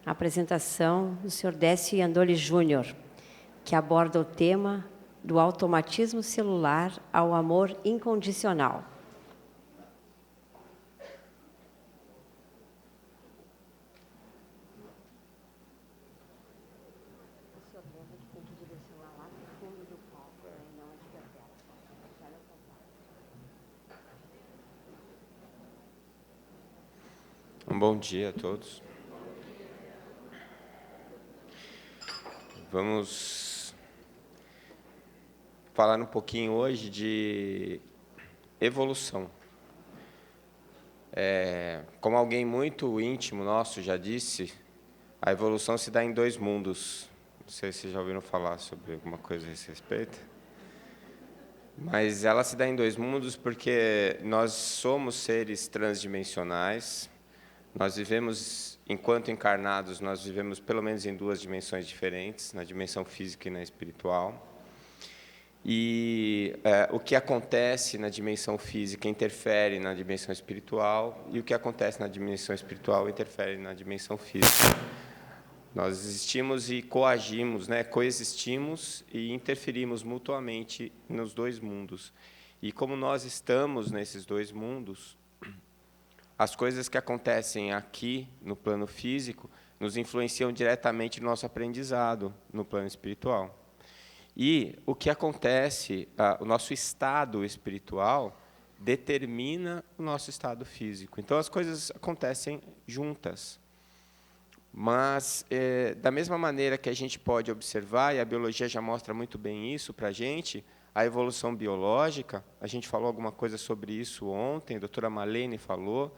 a apresentação do Sr. Décio Iandoli Júnior, que aborda o tema do automatismo celular ao amor incondicional. Um bom dia a todos. Vamos falar um pouquinho hoje de evolução. Como alguém muito íntimo nosso já disse, a evolução se dá em dois mundos. Não sei se já ouviram falar sobre alguma coisa a esse respeito. Mas ela se dá em dois mundos porque nós somos seres transdimensionais. Nós vivemos, enquanto encarnados, nós vivemos pelo menos em duas dimensões diferentes, na dimensão física e na espiritual. E o que acontece na dimensão física interfere na dimensão espiritual, e o que acontece na dimensão espiritual interfere na dimensão física. Nós existimos e coagimos, coexistimos e interferimos mutuamente nos dois mundos. E como nós estamos nesses dois mundos, as coisas que acontecem aqui, no plano físico, nos influenciam diretamente no nosso aprendizado, no plano espiritual. E o que acontece, o nosso estado espiritual determina o nosso estado físico. Então, as coisas acontecem juntas. Mas, da mesma maneira que a gente pode observar, e a biologia já mostra muito bem isso para a gente, a evolução biológica, a gente falou alguma coisa sobre isso ontem, a doutora Malene falou.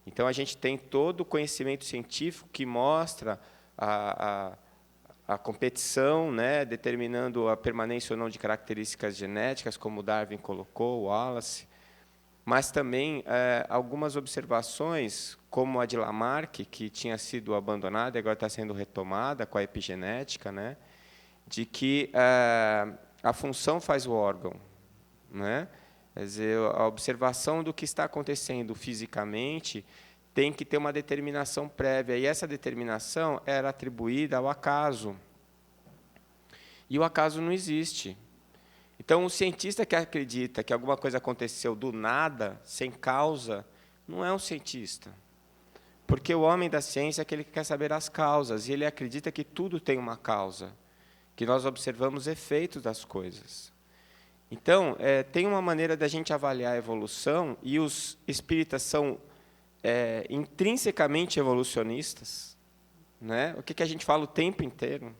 Então, a gente tem todo o conhecimento científico que mostra a competição, determinando a permanência ou não de características genéticas, como Darwin colocou, o Wallace, mas também algumas observações, como a de Lamarck, que tinha sido abandonada e agora está sendo retomada com a epigenética, de que a função faz o órgão. Quer dizer, a observação do que está acontecendo fisicamente tem que ter uma determinação prévia, e essa determinação era atribuída ao acaso. E o acaso não existe. Então, o cientista que acredita que alguma coisa aconteceu do nada, sem causa, não é um cientista. Porque o homem da ciência é aquele que quer saber as causas, e ele acredita que tudo tem uma causa, que nós observamos efeitos das coisas. Então, tem uma maneira da gente avaliar a evolução, e os espíritas são intrinsecamente evolucionistas. O que a gente fala o tempo inteiro?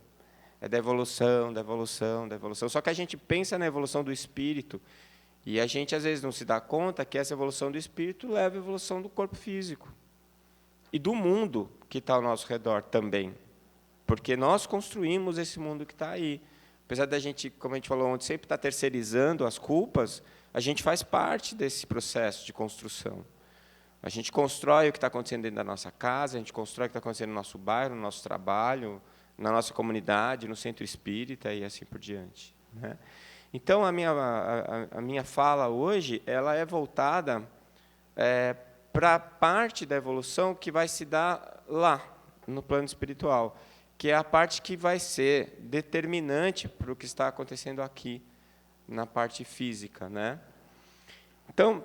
É da evolução, da evolução, da evolução. Só que a gente pensa na evolução do espírito, e a gente, às vezes, não se dá conta que essa evolução do espírito leva à evolução do corpo físico. E do mundo que está ao nosso redor também. Porque nós construímos esse mundo que está aí. Apesar da gente, como a gente falou ontem, sempre estar terceirizando as culpas, a gente faz parte desse processo de construção. A gente constrói o que está acontecendo dentro da nossa casa, a gente constrói o que está acontecendo no nosso bairro, no nosso trabalho, na nossa comunidade, no centro espírita e assim por diante. Então, a minha fala hoje ela é voltada para a parte da evolução que vai se dar lá, no plano espiritual, que é a parte que vai ser determinante para o que está acontecendo aqui, na parte física. Então,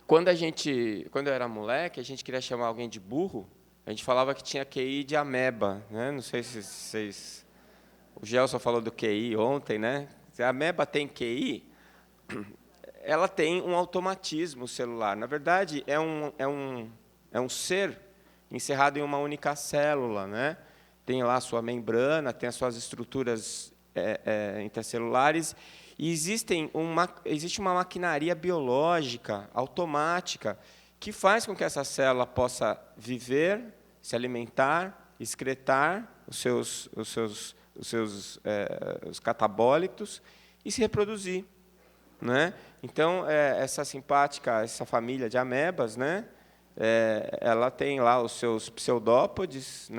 quando eu era moleque, a gente queria chamar alguém de burro, a gente falava que tinha QI de ameba. Não sei se vocês... O Gelson falou do QI ontem. Se a ameba tem QI, ela tem um automatismo celular. Na verdade, é um ser encerrado em uma única célula. Tem lá a sua membrana, tem as suas estruturas intracelulares, e existe uma maquinaria biológica, automática, que faz com que essa célula possa viver, se alimentar, excretar os catabólitos e se reproduzir. Então, essa família de amebas, ela tem lá os seus pseudópodes,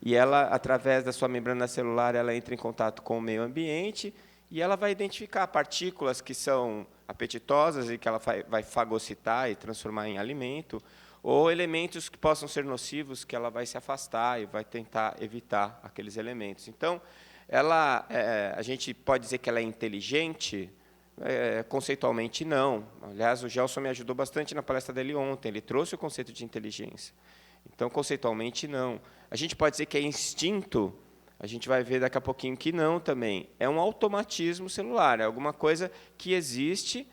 e ela, através da sua membrana celular, ela entra em contato com o meio ambiente e ela vai identificar partículas que são apetitosas e que ela vai fagocitar e transformar em alimento, ou elementos que possam ser nocivos, que ela vai se afastar e vai tentar evitar aqueles elementos. Então, a gente pode dizer que ela é inteligente? Conceitualmente, não. Aliás, o Gelson me ajudou bastante na palestra dele ontem, ele trouxe o conceito de inteligência. Então, conceitualmente, não. A gente pode dizer que é instinto? A gente vai ver daqui a pouquinho que não também. É um automatismo celular, é alguma coisa que existe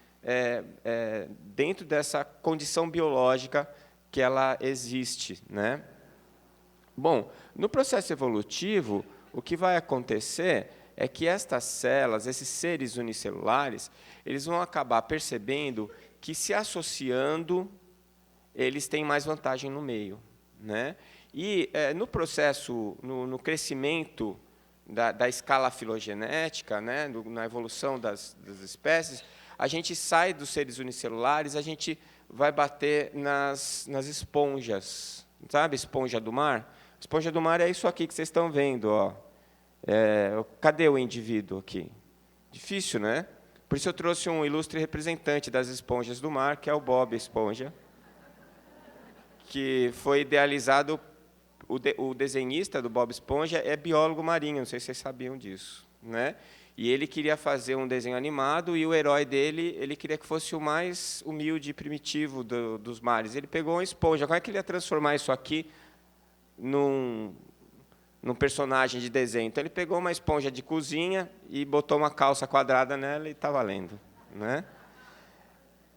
dentro dessa condição biológica que ela existe, né? Bom, no processo evolutivo, o que vai acontecer é que estas células, esses seres unicelulares, eles vão acabar percebendo que, se associando, eles têm mais vantagem no meio, né? E, no processo, no crescimento da escala filogenética, né, na evolução das espécies, a gente sai dos seres unicelulares, a gente vai bater nas esponjas. Sabe, esponja do mar? A esponja do mar é isso aqui que vocês estão vendo, ó. Cadê o indivíduo aqui? Difícil, né? Por isso eu trouxe um ilustre representante das esponjas do mar, que é o Bob Esponja, que foi idealizado. O desenhista do Bob Esponja é biólogo marinho, não sei se vocês sabiam disso, né? E ele queria fazer um desenho animado, e o herói dele, ele queria que fosse o mais humilde e primitivo dos mares. Ele pegou uma esponja. Como é que ele ia transformar isso aqui num personagem de desenho? Então, ele pegou uma esponja de cozinha e botou uma calça quadrada nela e está valendo, né?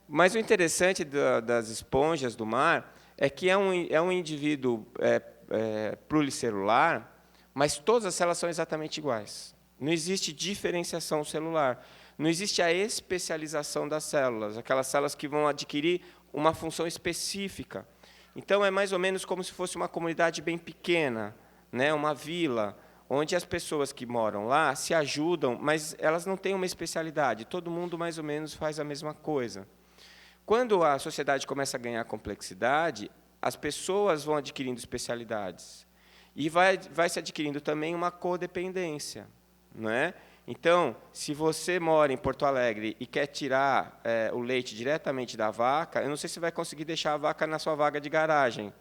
Mas o interessante das esponjas do mar é que é um indivíduo pluricelular, mas todas as células são exatamente iguais. Não existe diferenciação celular. Não existe a especialização das células, aquelas células que vão adquirir uma função específica. Então, é mais ou menos como se fosse uma comunidade bem pequena, né, uma vila, onde as pessoas que moram lá se ajudam, mas elas não têm uma especialidade. Todo mundo, mais ou menos, faz a mesma coisa. Quando a sociedade começa a ganhar complexidade, as pessoas vão adquirindo especialidades. E vai se adquirindo também uma codependência, não é? Então, se você mora em Porto Alegre e quer tirar o leite diretamente da vaca, eu não sei se vai conseguir deixar a vaca na sua vaga de garagem.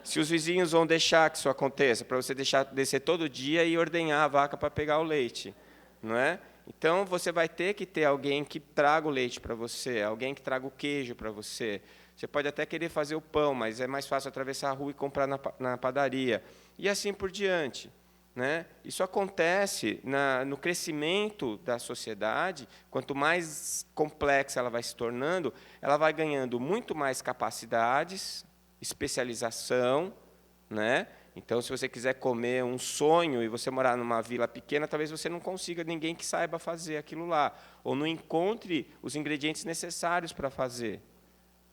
Se os vizinhos vão deixar que isso aconteça, para você descer todo dia e ordenhar a vaca para pegar o leite, não é? Então, você vai ter que ter alguém que traga o leite para você, alguém que traga o queijo para você. Você pode até querer fazer o pão, mas é mais fácil atravessar a rua e comprar na padaria. E assim por diante, né? Isso acontece no crescimento da sociedade. Quanto mais complexa ela vai se tornando, ela vai ganhando muito mais capacidades, especialização, né? Então, se você quiser comer um sonho e você morar numa vila pequena, talvez você não consiga ninguém que saiba fazer aquilo lá, ou não encontre os ingredientes necessários para fazer,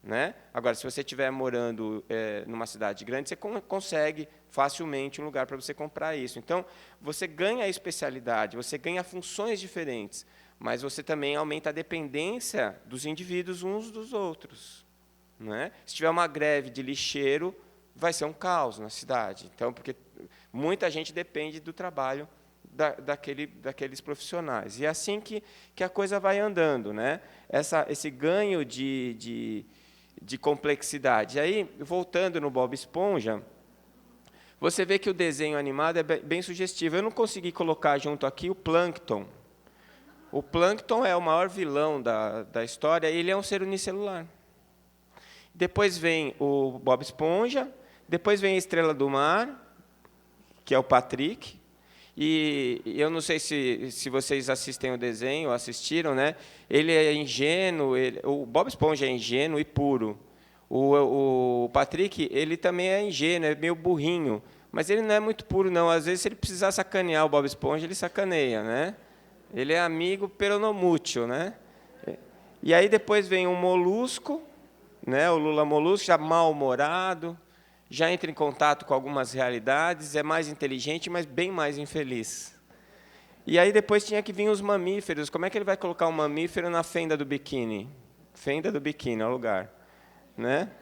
né? Agora, se você estiver morando numa cidade grande, você consegue facilmente um lugar para você comprar isso. Então, você ganha a especialidade, você ganha funções diferentes, mas você também aumenta a dependência dos indivíduos uns dos outros, né? Se tiver uma greve de lixeiro, vai ser um caos na cidade. Então, porque muita gente depende do trabalho daqueles profissionais. E é assim que a coisa vai andando, né? Esse ganho de complexidade. Aí, voltando no Bob Esponja, você vê que o desenho animado é bem sugestivo. Eu não consegui colocar junto aqui o Plâncton. O Plâncton é o maior vilão da história, e ele é um ser unicelular. Depois vem o Bob Esponja, depois vem a Estrela do Mar, que é o Patrick. E eu não sei se vocês assistem o desenho, ou assistiram, né? Ele é ingênuo, o Bob Esponja é ingênuo e puro. O Patrick, ele também é ingênuo, é meio burrinho, mas ele não é muito puro, não. Às vezes, se ele precisar sacanear o Bob Esponja, ele sacaneia, né? Ele é amigo peronomútil, né? E aí depois vem um molusco, né? O Lula Molusco, já mal-humorado, já entra em contato com algumas realidades, é mais inteligente, mas bem mais infeliz. E aí depois tinha que vir os mamíferos. Como é que ele vai colocar um mamífero na fenda do biquíni? Fenda do biquíni é o lugar, né?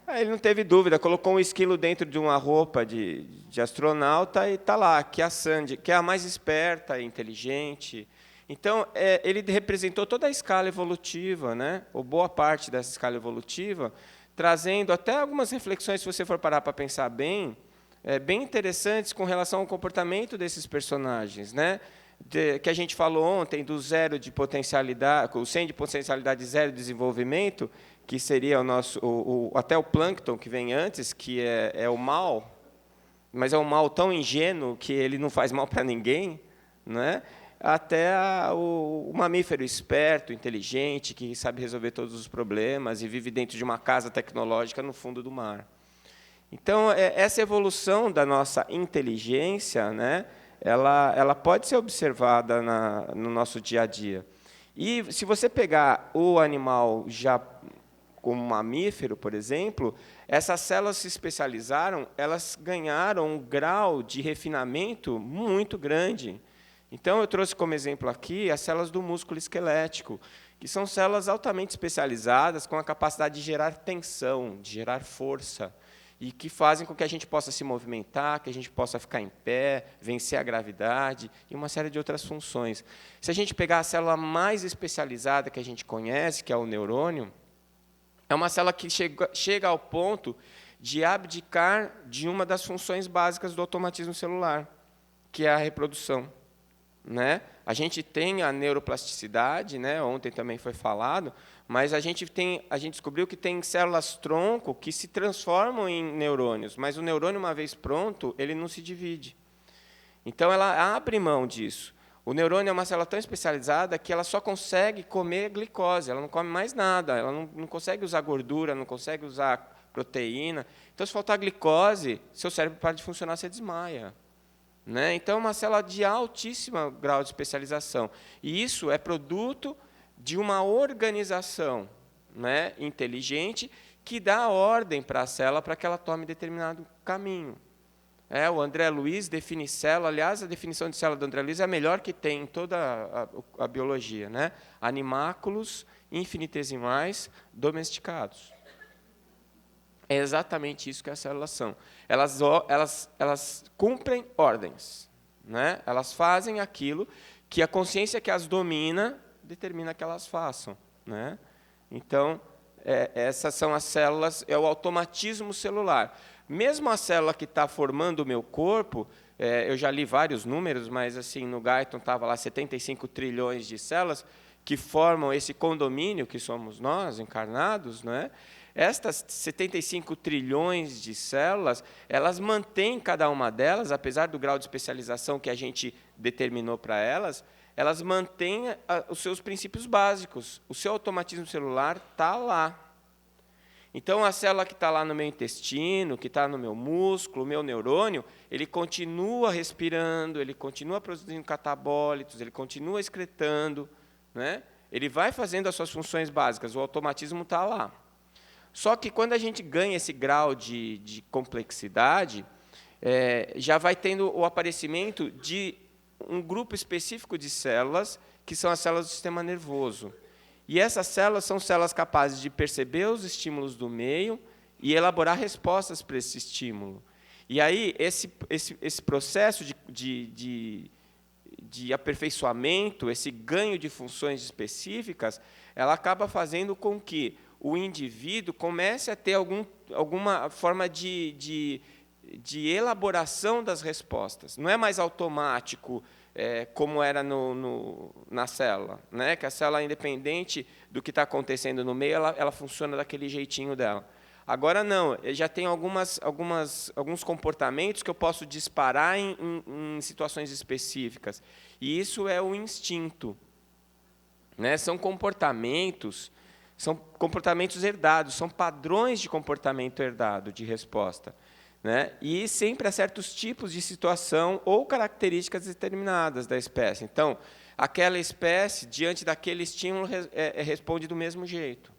Aí ele não teve dúvida, colocou um esquilo dentro de uma roupa de astronauta e está lá, que é a Sandy, que é a mais esperta e inteligente. Então, ele representou toda a escala evolutiva, né? Ou boa parte dessa escala evolutiva, trazendo até algumas reflexões, se você for parar para pensar bem, bem interessantes com relação ao comportamento desses personagens, né? Que a gente falou ontem do 0 de potencialidade, o 100 de potencialidade, 0 de desenvolvimento, que seria até o plâncton que vem antes, que é o mal, mas é um mal tão ingênuo que ele não faz mal para ninguém, né? Até o mamífero esperto, inteligente, que sabe resolver todos os problemas e vive dentro de uma casa tecnológica no fundo do mar. Então, essa evolução da nossa inteligência, né, ela pode ser observada no nosso dia a dia. E, se você pegar o animal já como mamífero, por exemplo, essas células se especializaram, elas ganharam um grau de refinamento muito grande. Então, eu trouxe como exemplo aqui as células do músculo esquelético, que são células altamente especializadas, com a capacidade de gerar tensão, de gerar força, e que fazem com que a gente possa se movimentar, que a gente possa ficar em pé, vencer a gravidade e uma série de outras funções. Se a gente pegar a célula mais especializada que a gente conhece, que é o neurônio, é uma célula que chega ao ponto de abdicar de uma das funções básicas do automatismo celular, que é a reprodução, né? A gente tem a neuroplasticidade, né? Ontem também foi falado, mas a gente descobriu que tem células-tronco que se transformam em neurônios, mas o neurônio, uma vez pronto, ele não se divide. Então, ela abre mão disso. O neurônio é uma célula tão especializada que ela só consegue comer glicose, ela não come mais nada, ela não consegue usar gordura, não consegue usar proteína. Então, se faltar glicose, seu cérebro para de funcionar, você desmaia. Né? Então, é uma célula de altíssimo grau de especialização. E isso é produto de uma organização, né, inteligente que dá ordem para a célula para que ela tome determinado caminho. O André Luiz define célula, aliás, a definição de célula do André Luiz é a melhor que tem em toda a biologia, né? Animáculos infinitesimais domesticados. É exatamente isso que as células são. Elas cumprem ordens, né? Elas fazem aquilo que a consciência que as domina determina que elas façam, né? Então, essas são as células, é o automatismo celular. Mesmo a célula que está formando o meu corpo, eu já li vários números, mas assim no Guyton estava lá 75 trilhões de células que formam esse condomínio que somos nós, encarnados, né? Estas 75 trilhões de células, elas mantêm cada uma delas, apesar do grau de especialização que a gente determinou para elas mantêm os seus princípios básicos. O seu automatismo celular está lá. Então, a célula que está lá no meu intestino, que está no meu músculo, o meu neurônio, ele continua respirando, ele continua produzindo catabólitos, ele continua excretando, né? Ele vai fazendo as suas funções básicas, o automatismo está lá. Só que, quando a gente ganha esse grau de complexidade, já vai tendo o aparecimento de um grupo específico de células, que são as células do sistema nervoso. E essas células são células capazes de perceber os estímulos do meio e elaborar respostas para esse estímulo. E aí, esse processo de aperfeiçoamento, esse ganho de funções específicas, ela acaba fazendo com que o indivíduo comece a ter alguma forma de elaboração das respostas. Não é mais automático, como era na célula, né? Que a célula, independente do que está acontecendo no meio, ela funciona daquele jeitinho dela. Agora, não, já tem alguns comportamentos que eu posso disparar em situações específicas. E isso é o instinto. Né? São comportamentos herdados, são padrões de comportamento herdado, de resposta. Né? E sempre há certos tipos de situação ou características determinadas da espécie. Então, aquela espécie, diante daquele estímulo, responde do mesmo jeito.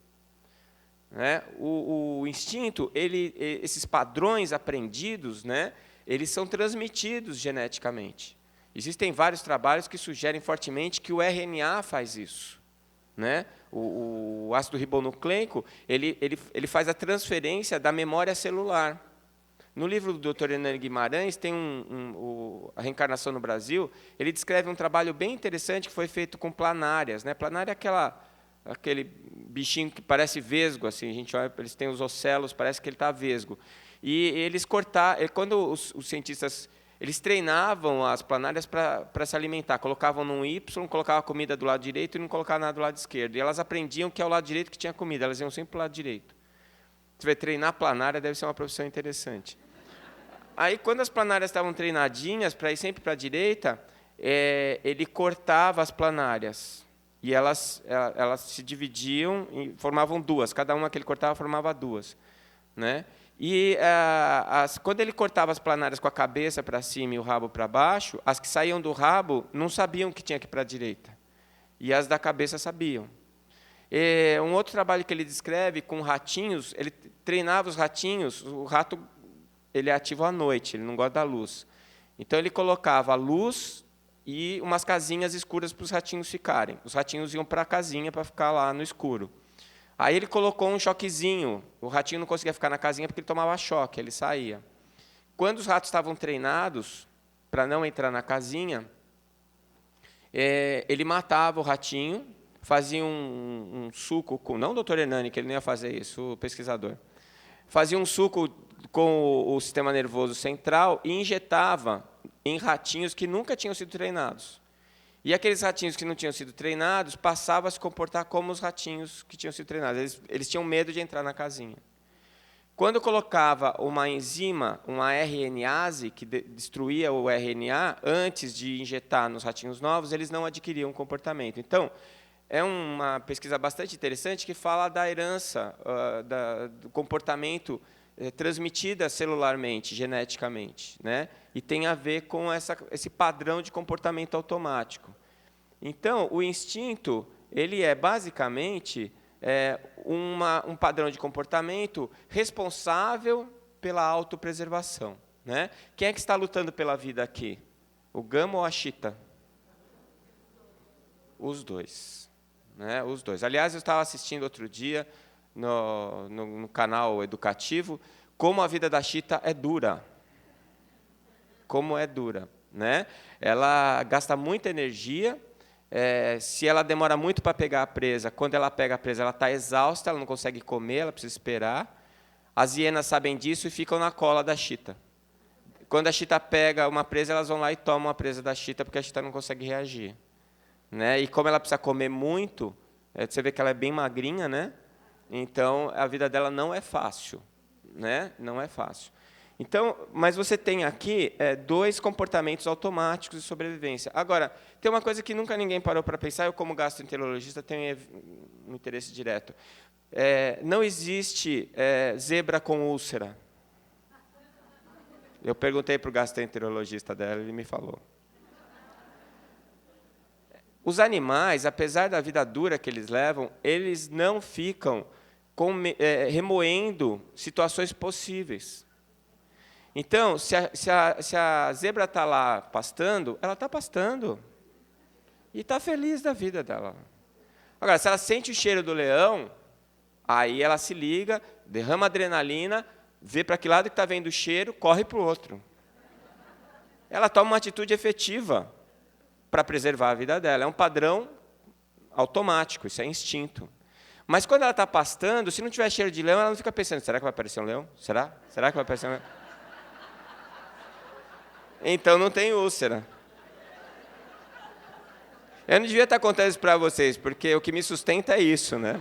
Né? O instinto, esses padrões aprendidos, né, eles são transmitidos geneticamente. Existem vários trabalhos que sugerem fortemente que o RNA faz isso. Né? O ácido ribonucleico ele faz a transferência da memória celular. No livro do Dr. Hernani Guimarães, tem a Reencarnação no Brasil, ele descreve um trabalho bem interessante que foi feito com planárias. Né? Planária é aquele bichinho que parece vesgo, assim, a gente olha, eles têm os ocelos, parece que ele está vesgo. E eles cortaram, quando os cientistas, eles treinavam as planárias para se alimentar, colocavam num Y, colocavam a comida do lado direito e não colocavam nada do lado esquerdo. E elas aprendiam que é o lado direito que tinha comida, elas iam sempre para o lado direito. Você vai treinar planária, deve ser uma profissão interessante. Aí, quando as planárias estavam treinadinhas para ir sempre para a direita, ele cortava as planárias. E elas se dividiam e formavam duas. Cada uma que ele cortava formava duas, né? E quando ele cortava as planárias com a cabeça para cima e o rabo para baixo, as que saíam do rabo não sabiam que tinha que ir para a direita. E as da cabeça sabiam. Um outro trabalho que ele descreve com ratinhos, ele treinava os ratinhos, o rato ele é ativo à noite, ele não gosta da luz. Então, ele colocava a luz e umas casinhas escuras para os ratinhos ficarem. Os ratinhos iam para a casinha para ficar lá no escuro. Aí ele colocou um choquezinho. O ratinho não conseguia ficar na casinha porque ele tomava choque, ele saía. Quando os ratos estavam treinados para não entrar na casinha, ele matava o ratinho, fazia um suco com... Não o doutor Hernani, que ele não ia fazer isso, o pesquisador. Fazia um suco com o sistema nervoso central e injetava em ratinhos que nunca tinham sido treinados. E aqueles ratinhos que não tinham sido treinados passavam a se comportar como os ratinhos que tinham sido treinados. Eles tinham medo de entrar na casinha. Quando colocava uma enzima, uma RNase, que destruía o RNA, antes de injetar nos ratinhos novos, eles não adquiriam comportamento. Então, é uma pesquisa bastante interessante que fala da herança, do comportamento transmitida celularmente, geneticamente, né? E tem a ver com esse padrão de comportamento automático. Então, o instinto ele é basicamente um padrão de comportamento responsável pela autopreservação, né? Quem é que está lutando pela vida aqui? O gamo ou a chita? Os dois, né? Os dois. Aliás, eu estava assistindo outro dia no canal educativo, como a vida da chita é dura. Como é dura, né? Ela gasta muita energia, se ela demora muito para pegar a presa, quando ela pega a presa, ela está exausta, ela não consegue comer, ela precisa esperar. As hienas sabem disso e ficam na cola da chita. Quando a chita pega uma presa, elas vão lá e tomam a presa da chita, porque a chita não consegue reagir, né? E como ela precisa comer muito, você vê que ela é bem magrinha, né? Então, a vida dela não é fácil, né? Não é fácil. Então, mas você tem aqui dois comportamentos automáticos de sobrevivência. Agora, tem uma coisa que nunca ninguém parou para pensar, eu como gastroenterologista tenho um interesse direto. Não existe zebra com úlcera. Eu perguntei para o gastroenterologista dela, ele me falou. Os animais, apesar da vida dura que eles levam, eles não ficam remoendo situações possíveis. Então, se a zebra está lá pastando, ela está pastando. E está feliz da vida dela. Agora, se ela sente o cheiro do leão, aí ela se liga, derrama adrenalina, vê para que lado que está vendo o cheiro, corre para o outro. Ela toma uma atitude efetiva para preservar a vida dela. É um padrão automático, isso é instinto. Mas quando ela está pastando, se não tiver cheiro de leão, ela não fica pensando, será que vai aparecer um leão? Será? Será que vai aparecer um leão? Então não tem úlcera. Eu não devia estar contando isso para vocês, porque o que me sustenta é isso, né?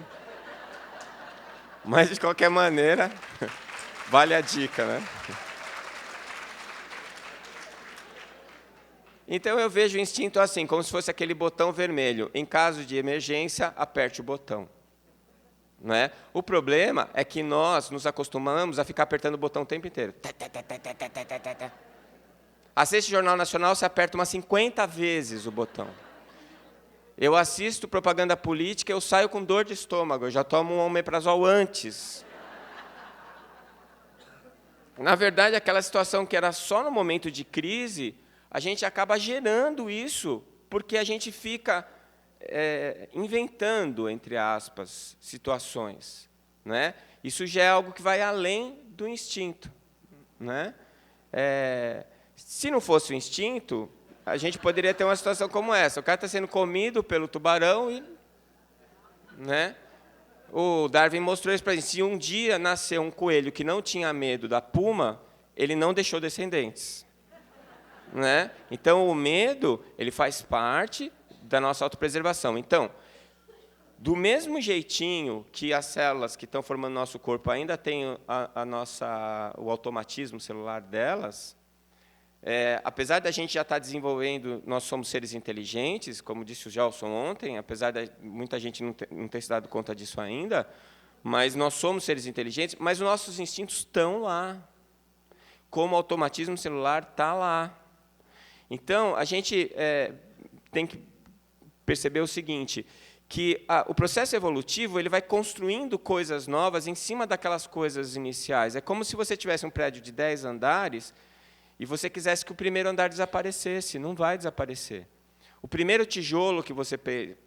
Mas, de qualquer maneira, vale a dica, né? Então, eu vejo o instinto assim, como se fosse aquele botão vermelho. Em caso de emergência, aperte o botão. Não é? O problema é que nós nos acostumamos a ficar apertando o botão o tempo inteiro. Assiste o Jornal Nacional, você aperta umas 50 vezes o botão. Eu assisto propaganda política, eu saio com dor de estômago, eu já tomo um omeprazol antes. Na verdade, aquela situação que era só no momento de crise, a gente acaba gerando isso, porque a gente fica inventando, entre aspas, situações, né? Isso já é algo que vai além do instinto, né? Se não fosse o instinto, a gente poderia ter uma situação como essa. O cara está sendo comido pelo tubarão e, né? o Darwin mostrou isso para a gente. Se um dia nasceu um coelho que não tinha medo da puma, ele não deixou descendentes. Né? Então, o medo ele faz parte da nossa autopreservação. Então, do mesmo jeitinho que as células que estão formando nosso corpo ainda têm o automatismo celular delas, apesar da gente já estar desenvolvendo, nós somos seres inteligentes, como disse o Gelson ontem, apesar de muita gente não ter se dado conta disso ainda, mas nós somos seres inteligentes, mas os nossos instintos estão lá. Como o automatismo celular está lá. Então, a gente tem que perceber o seguinte, que o processo evolutivo ele vai construindo coisas novas em cima daquelas coisas iniciais. É como se você tivesse um prédio de 10 andares e você quisesse que o primeiro andar desaparecesse. Não vai desaparecer. O primeiro tijolo que você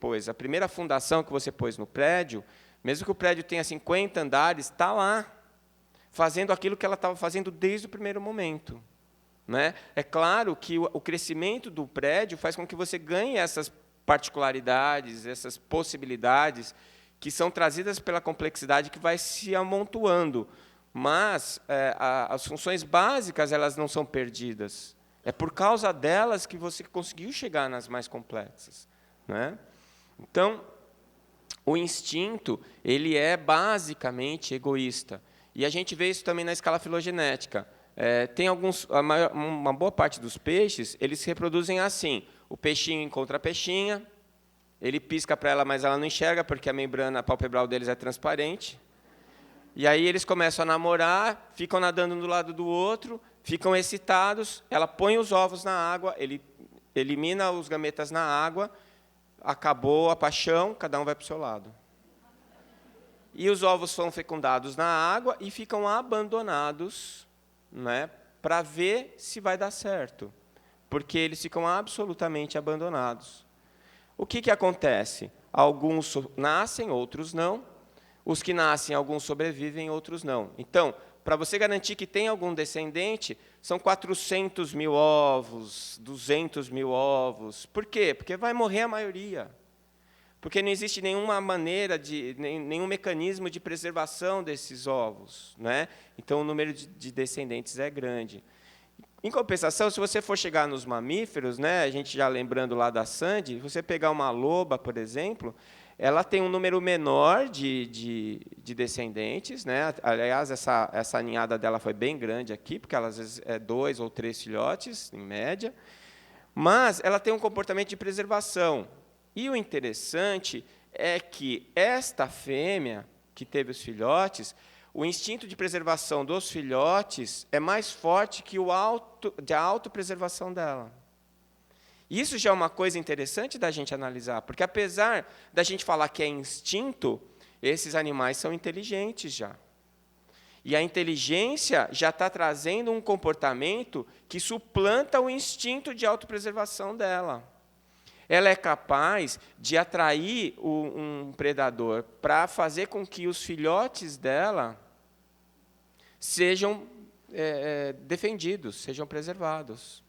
pôs, a primeira fundação que você pôs no prédio, mesmo que o prédio tenha 50 andares, está lá, fazendo aquilo que ela estava fazendo desde o primeiro momento. Né? É claro que o crescimento do prédio faz com que você ganhe essas particularidades, essas possibilidades que são trazidas pela complexidade que vai se amontoando. Mas as funções básicas elas não são perdidas. É por causa delas que você conseguiu chegar nas mais complexas. Né? Então, o instinto ele é basicamente egoísta. E a gente vê isso também na escala filogenética. Tem uma boa parte dos peixes, eles se reproduzem assim. O peixinho encontra a peixinha, ele pisca para ela, mas ela não enxerga, porque a membrana palpebral deles é transparente. E aí eles começam a namorar, ficam nadando um do lado do outro, ficam excitados, ela põe os ovos na água, ele elimina os gametas na água, acabou a paixão, cada um vai para o seu lado. E os ovos são fecundados na água e ficam abandonados, né, para ver se vai dar certo, porque eles ficam absolutamente abandonados. O que acontece? Alguns nascem, outros não. Os que nascem, alguns sobrevivem, outros não. Então, para você garantir que tem algum descendente, são 400 mil ovos, 200 mil ovos. Por quê? Porque vai morrer a maioria. Porque não existe nenhuma maneira, nenhum mecanismo de preservação desses ovos. Né? Então, o número de descendentes é grande. Em compensação, se você for chegar nos mamíferos, né, a gente já lembrando lá da Sandy, se você pegar uma loba, por exemplo, ela tem um número menor de descendentes. Né? Aliás, essa ninhada dela foi bem grande aqui, porque ela, às vezes, 2 ou 3 filhotes, em média. Mas ela tem um comportamento de preservação. E o interessante é que esta fêmea, que teve os filhotes, o instinto de preservação dos filhotes é mais forte que a autopreservação dela. Isso já é uma coisa interessante da gente analisar, porque, apesar da gente falar que é instinto, esses animais são inteligentes já. E a inteligência já está trazendo um comportamento que suplanta o instinto de autopreservação dela. Ela é capaz de atrair um predador para fazer com que os filhotes dela sejam defendidos, sejam preservados.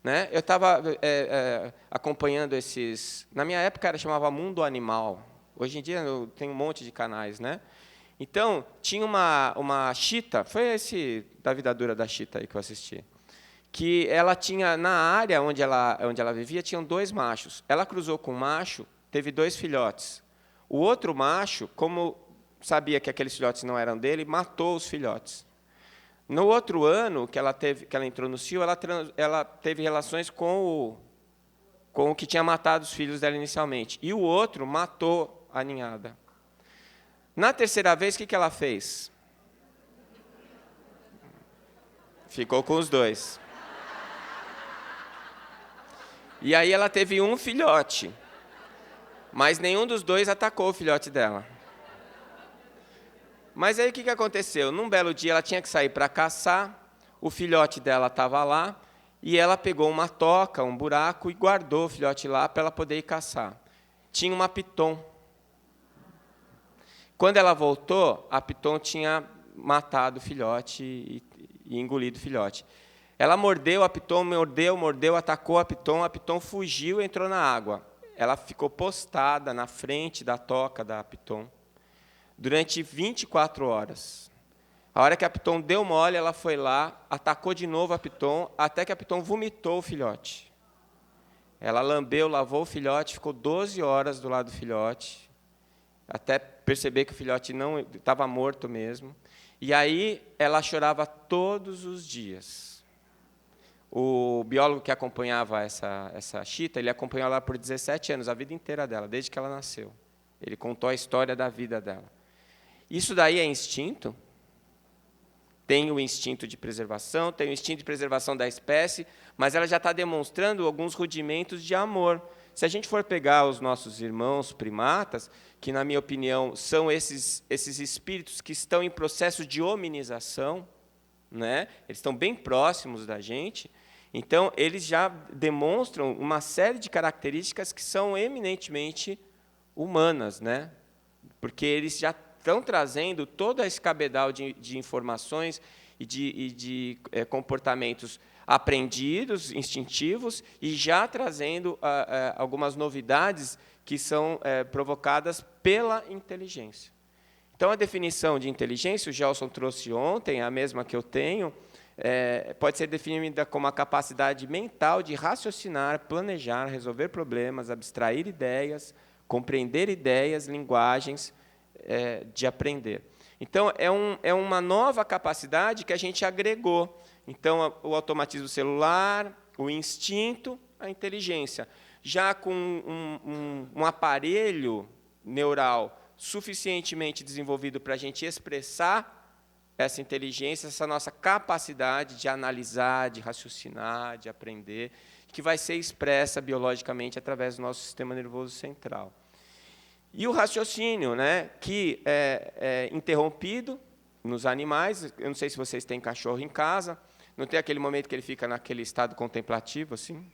Né? Eu estava acompanhando esses... Na minha época, chamava Mundo Animal. Hoje em dia, tem um monte de canais. Né? Então, tinha uma chita, foi esse da vida dura da chita aí que eu assisti, que ela tinha, na área onde ela vivia, tinham 2 machos. Ela cruzou com um macho, teve 2 filhotes. O outro macho, como sabia que aqueles filhotes não eram dele, matou os filhotes. No outro ano que ela entrou no cio, ela teve relações com o que tinha matado os filhos dela inicialmente. E o outro matou a ninhada. Na terceira vez, o que ela fez? Ficou com os 2. E aí ela teve um filhote, mas nenhum dos 2 atacou o filhote dela. Mas aí o que aconteceu? Num belo dia ela tinha que sair para caçar, o filhote dela estava lá, e ela pegou uma toca, um buraco, e guardou o filhote lá para ela poder ir caçar. Tinha uma piton. Quando ela voltou, a piton tinha matado o filhote e engolido o filhote. Ela mordeu a piton, mordeu, atacou a piton fugiu e entrou na água. Ela ficou postada na frente da toca da piton. durante 24 horas. A hora que a piton deu mole, ela foi lá, atacou de novo a piton, até que a piton vomitou o filhote. Ela lambeu, lavou o filhote, ficou 12 horas do lado do filhote, até perceber que o filhote não estava morto mesmo. E aí ela chorava todos os dias. O biólogo que acompanhava essa chita, ele acompanhou ela por 17 anos, a vida inteira dela, desde que ela nasceu. Ele contou a história da vida dela. Isso daí é instinto? Tem o instinto de preservação, tem o instinto de preservação da espécie, mas ela já está demonstrando alguns rudimentos de amor. Se a gente for pegar os nossos irmãos primatas, que, na minha opinião, são esses espíritos que estão em processo de hominização, né? Eles estão bem próximos da gente, então, eles já demonstram uma série de características que são eminentemente humanas, né? Porque eles já estão trazendo todo esse cabedal de informações e de comportamentos aprendidos, instintivos, e já trazendo algumas novidades que são provocadas pela inteligência. Então, a definição de inteligência, o Gelson trouxe ontem, a mesma que eu tenho, pode ser definida como a capacidade mental de raciocinar, planejar, resolver problemas, abstrair ideias, compreender ideias, linguagens, de aprender. Então, é uma nova capacidade que a gente agregou. Então, o automatismo celular, o instinto, a inteligência. Já com um aparelho neural suficientemente desenvolvido para a gente expressar essa inteligência, essa nossa capacidade de analisar, de raciocinar, de aprender, que vai ser expressa biologicamente através do nosso sistema nervoso central. E o raciocínio, né, que é interrompido nos animais. Eu não sei se vocês têm cachorro em casa. Não tem aquele momento que ele fica naquele estado contemplativo, assim?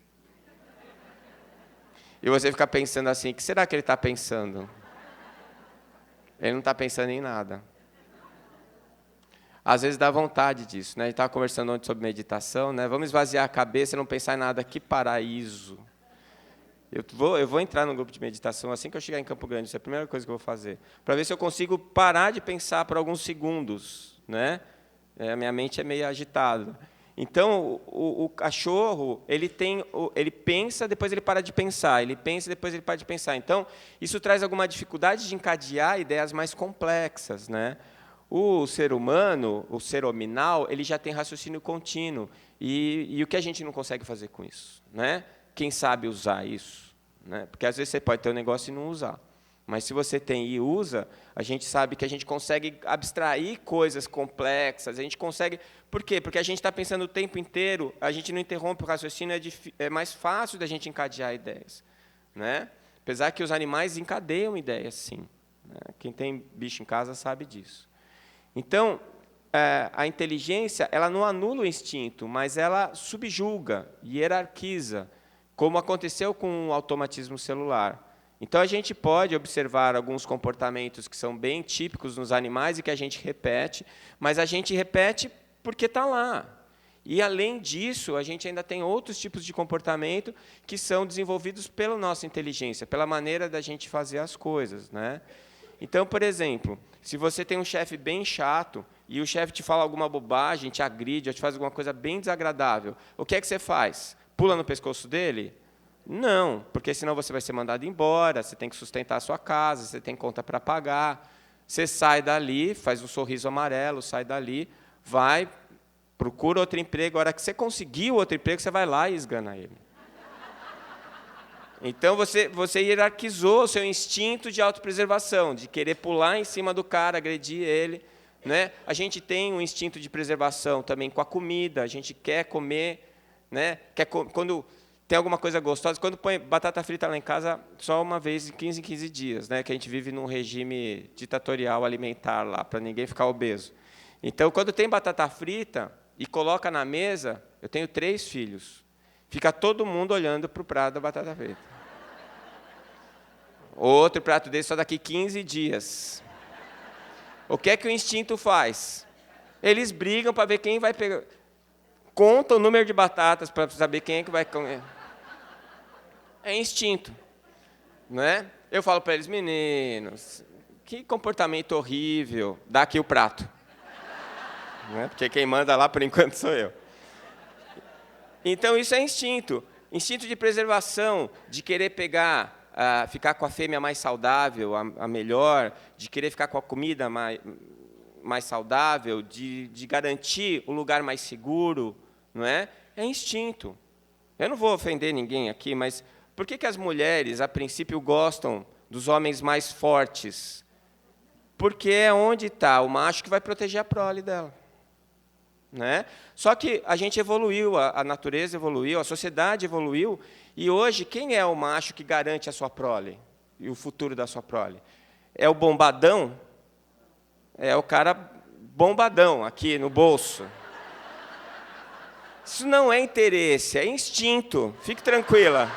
E você fica pensando assim, o que será que ele está pensando? Ele não está pensando em nada. Às vezes dá vontade disso, né? A gente estava conversando ontem sobre meditação, né? Vamos esvaziar a cabeça e não pensar em nada. Que paraíso! Eu vou entrar no grupo de meditação assim que eu chegar em Campo Grande, isso é a primeira coisa que eu vou fazer, para ver se eu consigo parar de pensar por alguns segundos, né? A minha mente é meio agitada. Então, o cachorro, ele pensa, depois ele para de pensar, ele pensa, depois ele para de pensar. Então, isso traz alguma dificuldade de encadear ideias mais complexas, né? O ser humano, o ser hominal, ele já tem raciocínio contínuo. E o que a gente não consegue fazer com isso, né? Quem sabe usar isso, né? Porque às vezes você pode ter um negócio e não usar. Mas se você tem e usa, a gente sabe que a gente consegue abstrair coisas complexas, a gente consegue... Por quê? Porque a gente está pensando o tempo inteiro, a gente não interrompe o raciocínio, é mais fácil da gente encadear ideias, né? Apesar que os animais encadeiam ideias, sim, né? Quem tem bicho em casa sabe disso. Então, a inteligência, ela não anula o instinto, mas ela subjuga, hierarquiza, como aconteceu com o automatismo celular. Então, a gente pode observar alguns comportamentos que são bem típicos nos animais e que a gente repete, mas a gente repete porque está lá. E, além disso, a gente ainda tem outros tipos de comportamento que são desenvolvidos pela nossa inteligência, pela maneira da gente fazer as coisas, né? Então, por exemplo, se você tem um chefe bem chato e o chefe te fala alguma bobagem, te agride, ou te faz alguma coisa bem desagradável, o que é que você faz? Pula no pescoço dele? Não, porque senão você vai ser mandado embora, você tem que sustentar a sua casa, você tem conta para pagar. Você sai dali, faz um sorriso amarelo, sai dali, vai, procura outro emprego. A hora que você conseguir o outro emprego, você vai lá e esgana ele. Então, você hierarquizou o seu instinto de autopreservação, de querer pular em cima do cara, agredir ele, né? A gente tem um instinto de preservação também com a comida, a gente quer comer, né? Quando tem alguma coisa gostosa, quando põe batata frita lá em casa, só uma vez de 15 em 15 dias, né? Que a gente vive num regime ditatorial alimentar lá, para ninguém ficar obeso. Então, quando tem batata frita e coloca na mesa, eu tenho 3 filhos, fica todo mundo olhando para o prato da batata frita. Outro prato desse só daqui 15 dias. O que é que o instinto faz? Eles brigam para ver quem vai pegar. Conta o número de batatas para saber quem é que vai comer. É instinto, né? Eu falo para eles, meninos, Que comportamento horrível. Dá aqui o prato. Né? Porque quem manda lá, por enquanto, sou eu. Então, isso é instinto. Instinto de preservação, de querer pegar, ficar com a fêmea mais saudável, a melhor, de querer ficar com a comida mais saudável, de garantir um lugar mais seguro, não é? É instinto. Eu não vou ofender ninguém aqui, mas por que as mulheres, a princípio, gostam dos homens mais fortes? Porque é onde está o macho que vai proteger a prole dela. Né? Só que a gente evoluiu, a natureza evoluiu, a sociedade evoluiu, e hoje, quem é o macho que garante a sua prole e o futuro da sua prole? É o bombadão? É o cara bombadão, aqui no bolso. Isso não é interesse, é instinto. Fique tranquila.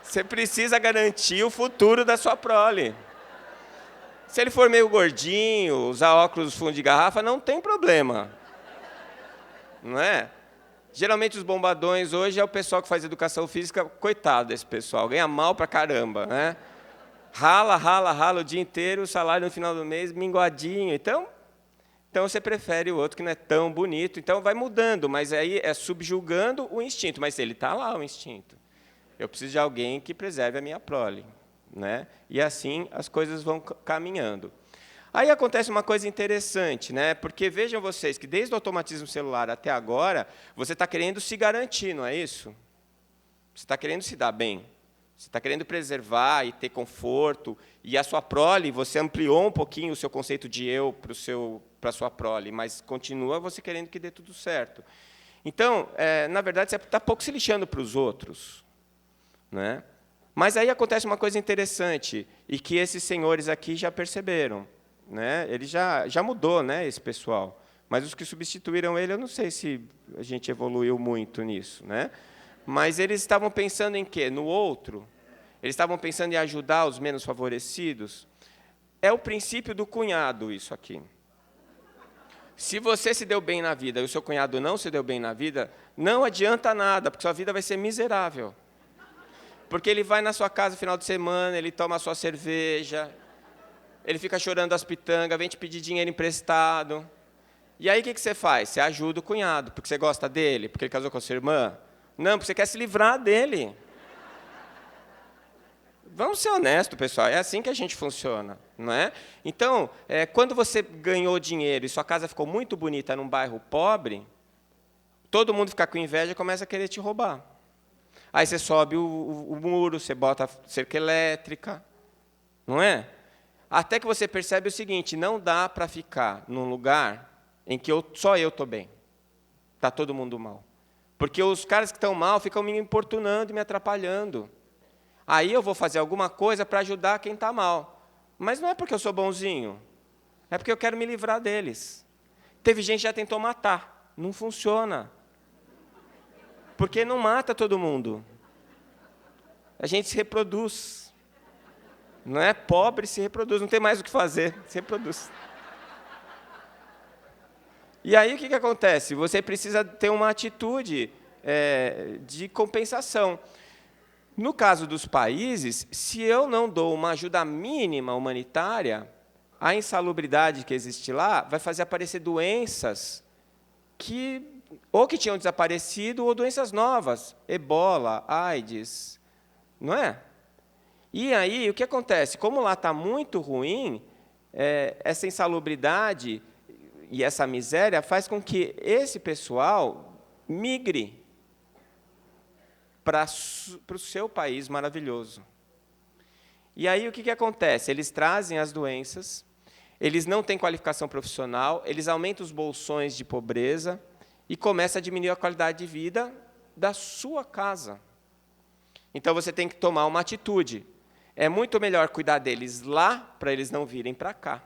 Você precisa garantir o futuro da sua prole. Se ele for meio gordinho, usar óculos fundo de garrafa, não tem problema. Não é? Geralmente, os bombadões hoje é o pessoal que faz educação física. Coitado desse pessoal, ganha mal pra caramba. Né? Rala o dia inteiro, o salário no final do mês, minguadinho. Então você prefere o outro que não é tão bonito. Então, vai mudando, mas aí é subjugando o instinto. Mas ele está lá, o instinto. Eu preciso de alguém que preserve a minha prole. Né? E assim as coisas vão caminhando. Aí acontece uma coisa interessante, né? Porque vejam vocês que desde o automatismo celular até agora, você está querendo se garantir, não é isso? Você está querendo se dar bem. Você está querendo preservar e ter conforto. E a sua prole, você ampliou um pouquinho o seu conceito de eu para a sua prole, mas continua você querendo que dê tudo certo. Então, na verdade, você está pouco se lixando para os outros. Né? Mas aí acontece uma coisa interessante, e que esses senhores aqui já perceberam. Né? Ele já mudou, né, esse pessoal. Mas os que substituíram ele, eu não sei se a gente evoluiu muito nisso. Né? Mas eles estavam pensando em quê? No outro? Eles estavam pensando em ajudar os menos favorecidos? É o princípio do cunhado, isso aqui. Se você se deu bem na vida e o seu cunhado não se deu bem na vida, não adianta nada, porque sua vida vai ser miserável. Porque ele vai na sua casa no final de semana, ele toma a sua cerveja, ele fica chorando as pitangas, vem te pedir dinheiro emprestado. E aí o que você faz? Você ajuda o cunhado, porque você gosta dele, porque ele casou com a sua irmã? Não, porque você quer se livrar dele. Vamos ser honestos, pessoal, é assim que a gente funciona. Não é? Então, quando você ganhou dinheiro e sua casa ficou muito bonita num bairro pobre, todo mundo fica com inveja e começa a querer te roubar. Aí você sobe o muro, você bota cerca elétrica, não é? Até que você percebe o seguinte, não dá para ficar num lugar em que só eu estou bem. Está todo mundo mal. Porque os caras que estão mal ficam me importunando e me atrapalhando. Aí eu vou fazer alguma coisa para ajudar quem está mal. Mas não é porque eu sou bonzinho, é porque eu quero me livrar deles. Teve gente que já tentou matar, não funciona. Porque não mata todo mundo. A gente se reproduz. Não é? Pobre se reproduz, não tem mais o que fazer, se reproduz. E aí o que acontece? Você precisa ter uma atitude de compensação. No caso dos países, se eu não dou uma ajuda mínima humanitária, a insalubridade que existe lá vai fazer aparecer doenças que ou que tinham desaparecido, ou doenças novas, ebola, AIDS, não é? E aí, o que acontece? Como lá está muito ruim, essa insalubridade e essa miséria faz com que esse pessoal migre para o seu país maravilhoso. E aí, o que acontece? Eles trazem as doenças, eles não têm qualificação profissional, eles aumentam os bolsões de pobreza, e começa a diminuir a qualidade de vida da sua casa. Então, você tem que tomar uma atitude. É muito melhor cuidar deles lá, para eles não virem para cá.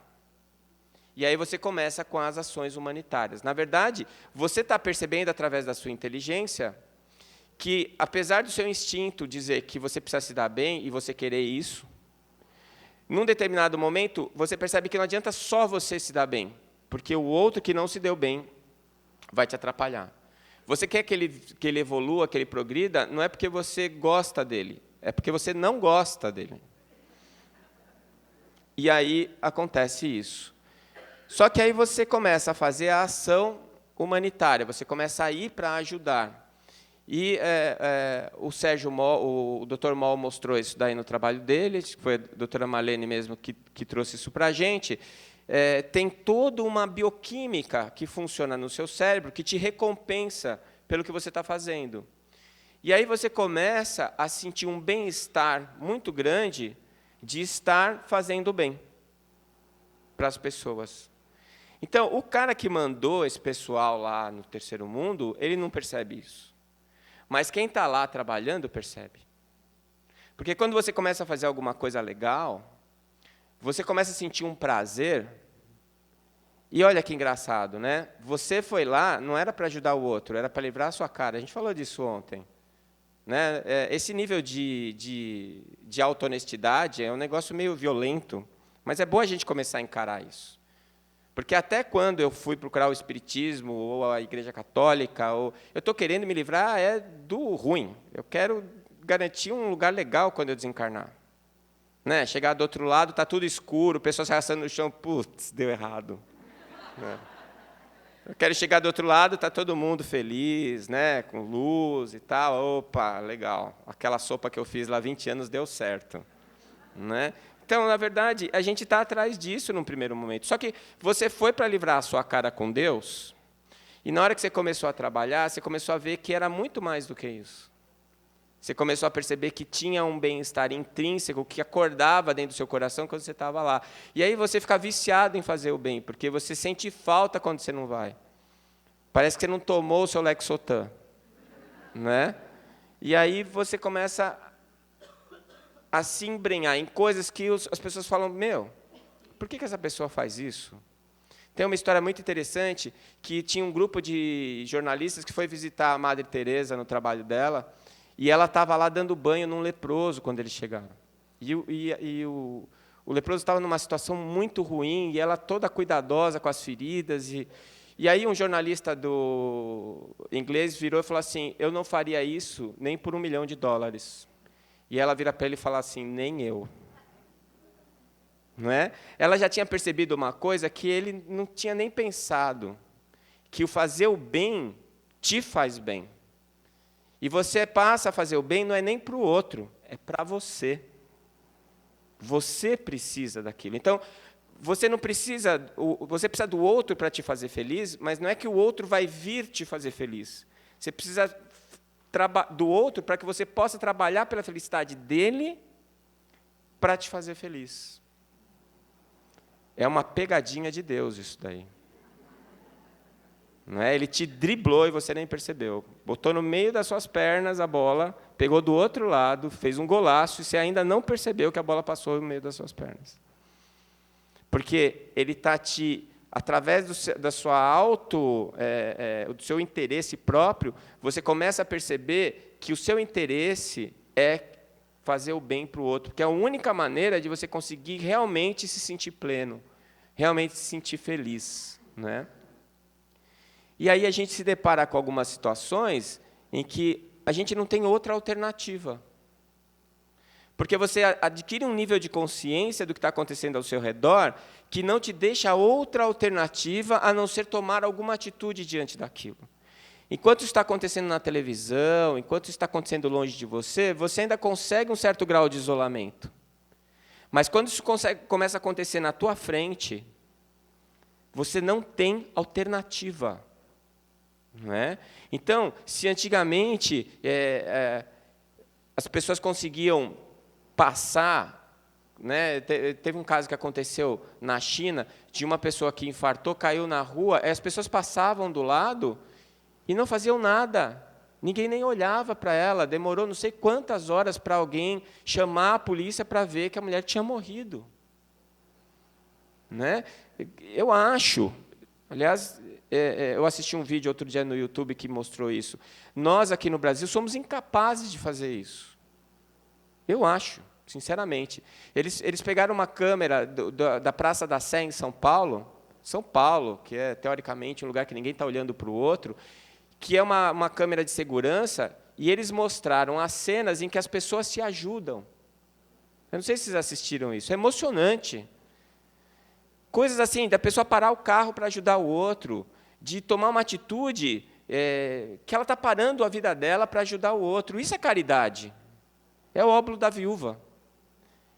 E aí você começa com as ações humanitárias. Na verdade, você está percebendo, através da sua inteligência, que, apesar do seu instinto dizer que você precisa se dar bem e você querer isso, num determinado momento, você percebe que não adianta só você se dar bem, porque o outro que não se deu bem vai te atrapalhar. Você quer que ele evolua, que ele progrida, não é porque você gosta dele, é porque você não gosta dele. E aí acontece isso. Só que aí você começa a fazer a ação humanitária, você começa a ir para ajudar. E o Sérgio Moll, o Dr. Moll mostrou isso daí no trabalho dele, foi a doutora Marlene mesmo que trouxe isso para a gente. Tem toda uma bioquímica que funciona no seu cérebro que te recompensa pelo que você está fazendo. E aí você começa a sentir um bem-estar muito grande de estar fazendo bem para as pessoas. Então, o cara que mandou esse pessoal lá no terceiro mundo, ele não percebe isso. Mas quem está lá trabalhando percebe. Porque quando você começa a fazer alguma coisa legal, você começa a sentir um prazer. E olha que engraçado, né? Você foi lá, não era para ajudar o outro, era para livrar a sua cara. A gente falou disso ontem. Né? Esse nível de auto-honestidade é um negócio meio violento, mas é bom a gente começar a encarar isso. Porque até quando eu fui procurar o Espiritismo ou a Igreja Católica, eu estou querendo me livrar do ruim. Eu quero garantir um lugar legal quando eu desencarnar. Né? Chegar do outro lado, está tudo escuro, pessoas se arrastando no chão, putz, deu errado. Né? Eu quero chegar do outro lado, está todo mundo feliz, né? Com luz e tal. Opa, legal. Aquela sopa que eu fiz lá há 20 anos deu certo. Né? Então, na verdade, a gente está atrás disso num primeiro momento. Só que você foi para livrar a sua cara com Deus, e na hora que você começou a trabalhar, você começou a ver que era muito mais do que isso. Você começou a perceber que tinha um bem-estar intrínseco que acordava dentro do seu coração quando você estava lá. E aí você fica viciado em fazer o bem, porque você sente falta quando você não vai. Parece que você não tomou o seu Lexotan. Né? E aí você começa a se embrenhar em coisas que as pessoas falam, por que essa pessoa faz isso? Tem uma história muito interessante, que tinha um grupo de jornalistas que foi visitar a Madre Teresa no trabalho dela, e ela estava lá dando banho num leproso quando eles chegaram. E o leproso estava numa situação muito ruim, e ela toda cuidadosa com as feridas. E aí um jornalista do inglês virou e falou assim, eu não faria isso nem por $1 milhão. E ela vira para ele e fala assim, nem eu. Não é? Ela já tinha percebido uma coisa que ele não tinha nem pensado, que o fazer o bem te faz bem. E você passa a fazer o bem não é nem para o outro, é para você. Você precisa daquilo. Então, você precisa do outro para te fazer feliz, mas não é que o outro vai vir te fazer feliz. Você precisa do outro para que você possa trabalhar pela felicidade dele para te fazer feliz. É uma pegadinha de Deus isso daí. Não é? Ele te driblou e você nem percebeu. Botou no meio das suas pernas a bola, pegou do outro lado, fez um golaço e você ainda não percebeu que a bola passou no meio das suas pernas. Porque ele está através da sua do seu interesse próprio, você começa a perceber que o seu interesse é fazer o bem para o outro, porque é a única maneira de você conseguir realmente se sentir pleno, realmente se sentir feliz. Né? E aí a gente se depara com algumas situações em que a gente não tem outra alternativa. Porque você adquire um nível de consciência do que está acontecendo ao seu redor que não te deixa outra alternativa a não ser tomar alguma atitude diante daquilo. Enquanto isso está acontecendo na televisão, enquanto isso está acontecendo longe de você, você ainda consegue um certo grau de isolamento. Mas quando isso começa a acontecer na tua frente, você não tem alternativa. Não é? Então, se antigamente as pessoas conseguiam passar, né? Teve um caso que aconteceu na China, de uma pessoa que infartou, caiu na rua, as pessoas passavam do lado e não faziam nada. Ninguém nem olhava para ela, demorou não sei quantas horas para alguém chamar a polícia para ver que a mulher tinha morrido. Né? Eu acho, aliás, eu assisti um vídeo outro dia no YouTube que mostrou isso. Nós aqui no Brasil somos incapazes de fazer isso. Eu acho, sinceramente. Eles pegaram uma câmera da Praça da Sé, em São Paulo, que é, teoricamente, um lugar que ninguém está olhando para o outro, que é uma câmera de segurança, e eles mostraram as cenas em que as pessoas se ajudam. Eu não sei se vocês assistiram isso. É emocionante. Coisas assim, da pessoa parar o carro para ajudar o outro, de tomar uma atitude que ela está parando a vida dela para ajudar o outro. Isso é caridade. É o óbolo da viúva.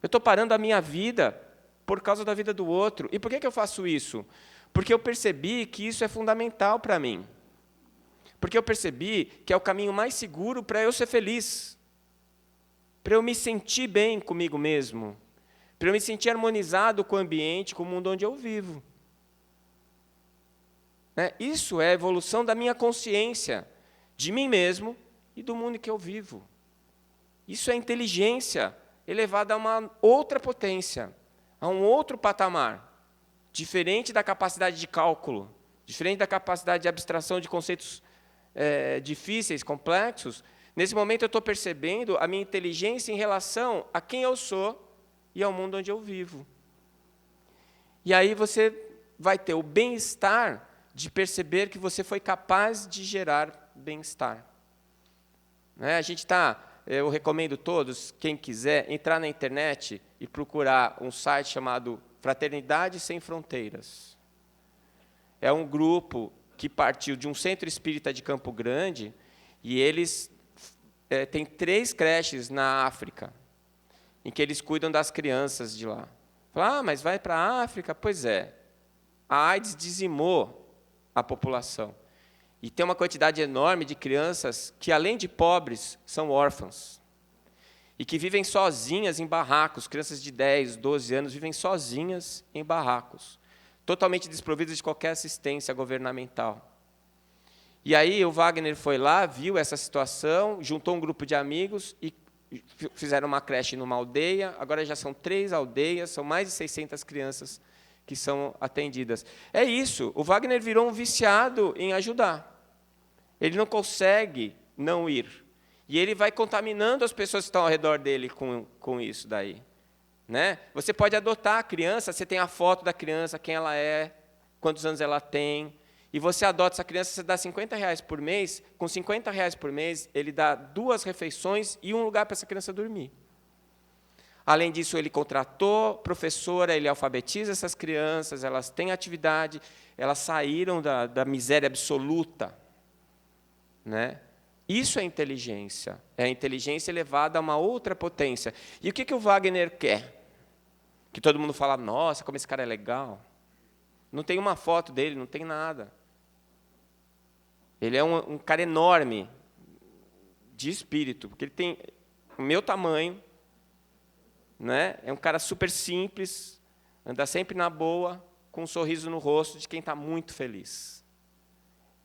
Eu estou parando a minha vida por causa da vida do outro. E por que eu faço isso? Porque eu percebi que isso é fundamental para mim. Porque eu percebi que é o caminho mais seguro para eu ser feliz. Para eu me sentir bem comigo mesmo. Para eu me sentir harmonizado com o ambiente, com o mundo onde eu vivo. Isso é a evolução da minha consciência, de mim mesmo e do mundo em que eu vivo. Isso é inteligência elevada a uma outra potência, a um outro patamar, diferente da capacidade de cálculo, diferente da capacidade de abstração de conceitos difíceis, complexos. Nesse momento eu estou percebendo a minha inteligência em relação a quem eu sou e ao mundo onde eu vivo. E aí você vai ter o bem-estar de perceber que você foi capaz de gerar bem-estar. A gente eu recomendo todos, quem quiser, entrar na internet e procurar um site chamado Fraternidade Sem Fronteiras. É um grupo que partiu de um centro espírita de Campo Grande, e eles têm 3 creches na África, em que eles cuidam das crianças de lá. Fala, mas vai para a África? Pois é. A AIDS dizimou a população. E tem uma quantidade enorme de crianças que, além de pobres, são órfãs. E que vivem sozinhas em barracos. Crianças de 10, 12 anos vivem sozinhas em barracos, totalmente desprovidas de qualquer assistência governamental. E aí o Wagner foi lá, viu essa situação, juntou um grupo de amigos e fizeram uma creche numa aldeia. Agora já são 3 aldeias, são mais de 600 crianças que são atendidas. É isso, o Wagner virou um viciado em ajudar. Ele não consegue não ir. E ele vai contaminando as pessoas que estão ao redor dele com isso daí. Você pode adotar a criança, você tem a foto da criança, quem ela é, quantos anos ela tem, e você adota essa criança, você dá R$50 por mês, com R$50 por mês, ele dá 2 refeições e um lugar para essa criança dormir. Além disso, ele contratou professora, ele alfabetiza essas crianças, elas têm atividade, elas saíram da miséria absoluta. Isso é a inteligência elevada a uma outra potência. E o que o Wagner quer? Que todo mundo fala, nossa, como esse cara é legal. Não tem uma foto dele, não tem nada. Ele é um cara enorme de espírito, porque ele tem o meu tamanho, é um cara super simples, anda sempre na boa, com um sorriso no rosto de quem está muito feliz.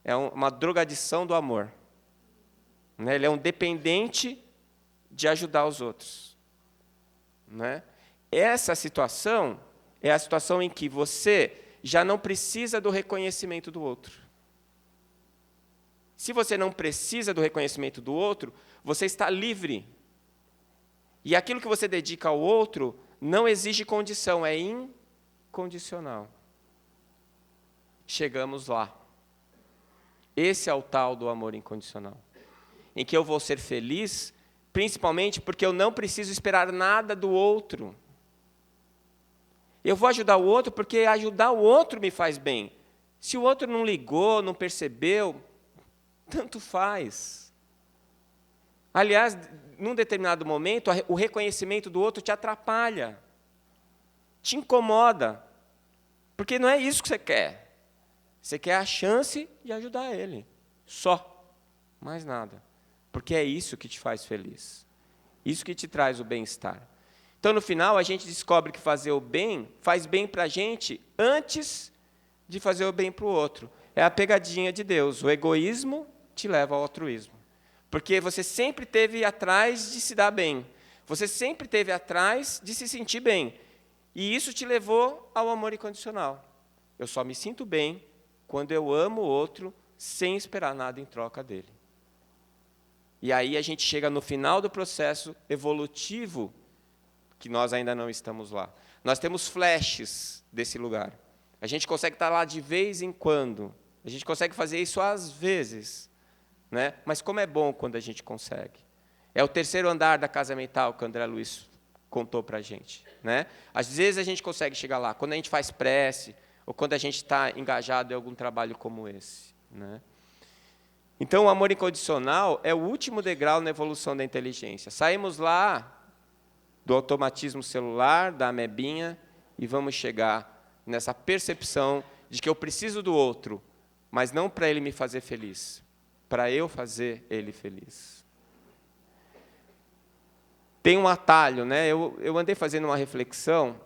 É uma drogadição do amor. Ele é um dependente de ajudar os outros. Essa situação é a situação em que você já não precisa do reconhecimento do outro. Se você não precisa do reconhecimento do outro, você está livre. E aquilo que você dedica ao outro não exige condição, é incondicional. Chegamos lá. Esse é o tal do amor incondicional, em que eu vou ser feliz, principalmente porque eu não preciso esperar nada do outro. Eu vou ajudar o outro porque ajudar o outro me faz bem. Se o outro não ligou, não percebeu, tanto faz. Aliás, num determinado momento, o reconhecimento do outro te atrapalha, te incomoda, porque não é isso que você quer. Você quer a chance de ajudar ele, só, mais nada. Porque é isso que te faz feliz, isso que te traz o bem-estar. Então, no final, a gente descobre que fazer o bem faz bem para a gente antes de fazer o bem para o outro. É a pegadinha de Deus, o egoísmo te leva ao altruísmo. Porque você sempre esteve atrás de se dar bem. Você sempre esteve atrás de se sentir bem. E isso te levou ao amor incondicional. Eu só me sinto bem quando eu amo o outro sem esperar nada em troca dele. E aí a gente chega no final do processo evolutivo, que nós ainda não estamos lá. Nós temos flashes desse lugar. A gente consegue estar lá de vez em quando. A gente consegue fazer isso às vezes. Mas como é bom quando a gente consegue. É o 3º andar da casa mental que o André Luiz contou para a gente, né? Às vezes a gente consegue chegar lá, quando a gente faz prece, ou quando a gente está engajado em algum trabalho como esse, né? Então, o amor incondicional é o último degrau na evolução da inteligência. Saímos lá do automatismo celular, da amebinha, e vamos chegar nessa percepção de que eu preciso do outro, mas não para ele me fazer feliz, para eu fazer ele feliz. Tem um atalho, né? Eu andei fazendo uma reflexão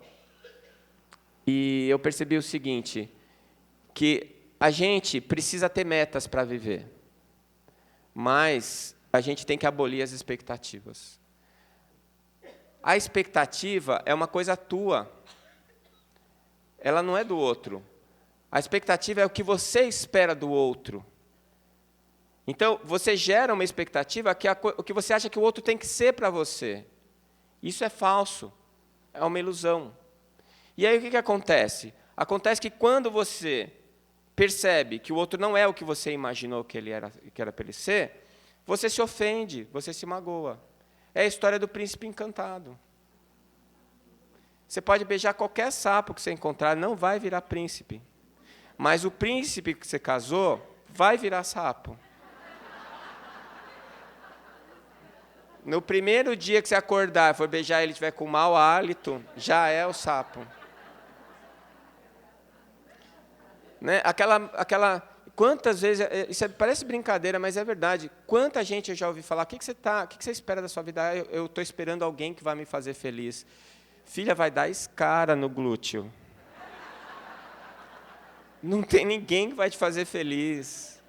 e eu percebi o seguinte, que a gente precisa ter metas para viver, mas a gente tem que abolir as expectativas. A expectativa é uma coisa tua, ela não é do outro. A expectativa é o que você espera do outro. Então, você gera uma expectativa que o que você acha que o outro tem que ser para você. Isso é falso, é uma ilusão. E aí o que acontece? Acontece que quando você percebe que o outro não é o que você imaginou que era para ele ser, você se ofende, você se magoa. É a história do príncipe encantado. Você pode beijar qualquer sapo que você encontrar, não vai virar príncipe. Mas o príncipe que você casou vai virar sapo. No primeiro dia que você acordar e for beijar ele e estiver com mau hálito, já é o sapo. Né? Quantas vezes, isso parece brincadeira, mas é verdade. Quanta gente eu já ouvi falar, o que você espera da sua vida? Eu estou esperando alguém que vai me fazer feliz. Filha, vai dar escara no glúteo. Não tem ninguém que vai te fazer feliz.